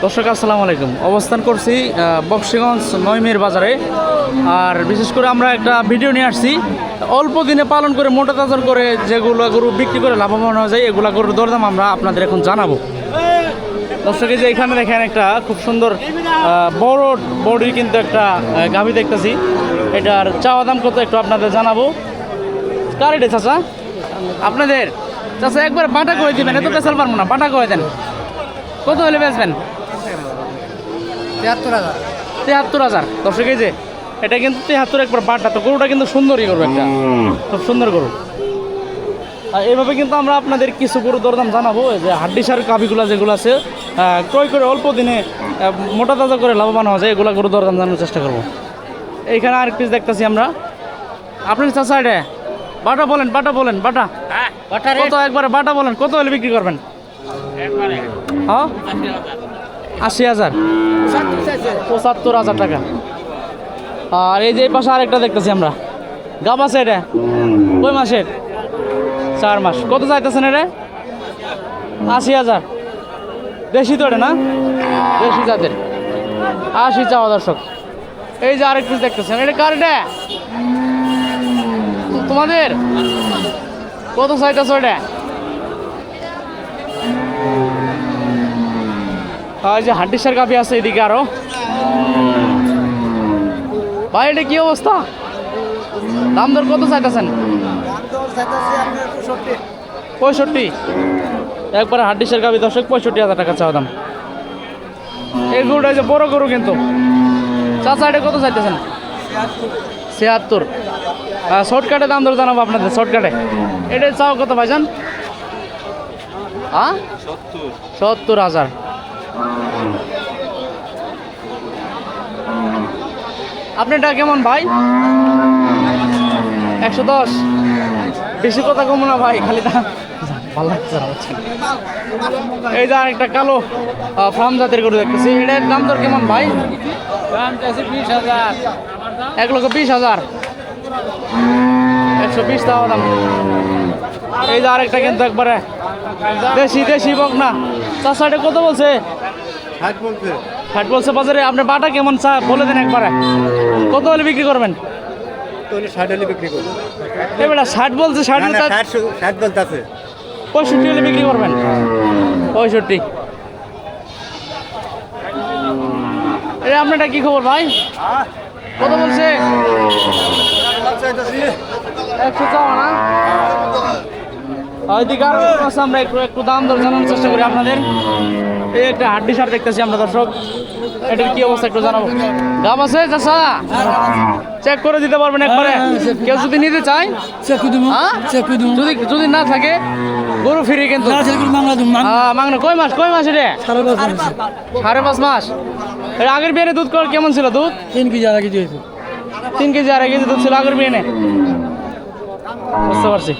দর্শক আসসালামু আলাইকুম। অবস্থান করছি বক্সিগঞ্জ নয়মের বাজারে। আর বিশেষ করে আমরা একটা ভিডিও নিয়ে আসছি, অল্প দিনে পালন করে মোটা তাজার করে যেগুলো গরু বিক্রি করে লাভবান হয়ে যায় এগুলা গরুর দরদাম আমরা আপনাদের এখন জানাবো। দর্শক এই যে এখানে দেখেন একটা খুব সুন্দর বড় বডির কিন্তু একটা গাভী দেখতেছি, এটার চাওয়া দাম কত একটু আপনাদের জানাবো। কার এটা চাচা? আপনাদের চাচা একবার বাটা করে দিবেন, এত পেছাল পারবো না, বাটা করে দেন। কত হলে বেচবেন? 73,000। দর্শক এই যে এটা কিন্তু 73 একবার বাটা, তো গরুটা কিন্তু সুন্দরই গরু, একটা খুব সুন্দর গরু। আর এইভাবে কিন্তু আমরা আপনাদের কিছু গরু দরদাম জানাবো, যে হাড্ডিসার গাভীগুলো যেগুলো আছে ক্রয় করে অল্প দিনে মোটা তাজা করে লাভবান হওয়া যায়, এগুলো গরু দরদাম জানানোর চেষ্টা করবো। এইখানে আরেক পিস দেখতেছি আমরা। আপনার চাচা এটা বাটা বলেন, বাটা বলেন, বাটা কত একবারে বাটা বলেন, কত হলে বিক্রি করবেন? হ্যাঁ 80,000, 75,000 টাকা। আর এই যে এই পাশে আরেকটা দেখতেছি আমরা, গাব আছে এটা কই মাসের? 4 মাস। কত চাইতেছেন এটা? 80,000। দেশি তো এটা না, দেশি জাতের, 80 চাওয়া। দর্শক এই যে আরেক পিস দেখতেছেন, এটা কার? এটা তোমাদের? কত চাইতেছ এটা? এই যে হাড্ডিসার গাভী আছে এদিকে আরো। ভাই এটা কি অবস্থা? দাম দর কত চাইতেছেন? 65। একবারে হাড্ডিসার গাভী দর্শক, 65,000 টাকা চাওয়া দাম। এই গরুটা যে বড় গরু কিন্তু। চাচা এটা কত চাইতেছেন? 76। শর্টকাটে দাম দর জানাবো আপনাদের, শর্টকাটে। এটা চাও কত ভাইজান? 70,000। আপনারটা কেমন ভাই? 110। বেশি কথা কম না ভাই, খালি ভালো লাগছে না। এই যে আরেকটা কালো ফার্ম জাতের গরু দেখতেছি, এটার দাম দর কেমন ভাই? 1,20,000। 120 টাকা দাম। এই যে আরেকটা কিন্তু একবারে দেশি বকনা। চাচা এটা কত বলছে? 60 বলছে বাজারে। আপনার বাটা কেমন চা বলে দেন একবারে, কত হলে বিক্রি করবেন? 60 হলে বিক্রি করবো। এবার 60 বলছে, 60 বলতে 65 হলে বিক্রি করবেন। 65। এটা আপনারটা কি খবর ভাই? কত বলছে? 100 চাওয়া না? ওইদিকে আরো আমরা একটু দাম দর জানানোর চেষ্টা করি আপনাদের। এই একটা হাড্ডিসার দেখতেছি আমরা দর্শক, এটার কি অবস্থা একটু জানাবো। গাব আছে চাচা? চেক করে দিতে পারবেন একবারে? কেউ যদি নিতে চায় যদি না থাকে গরু ফিরে কিন্তু মাংনা। কয় মাস এটা? 5.5 মাস। এর আগের বিয়ে দুধ কেমন ছিল? দুধ 3 কেজি আর কেজি 3 কেজি আর 1 কেজি দুধ ছিল আগের বিয়ে। বুঝতে পারছি।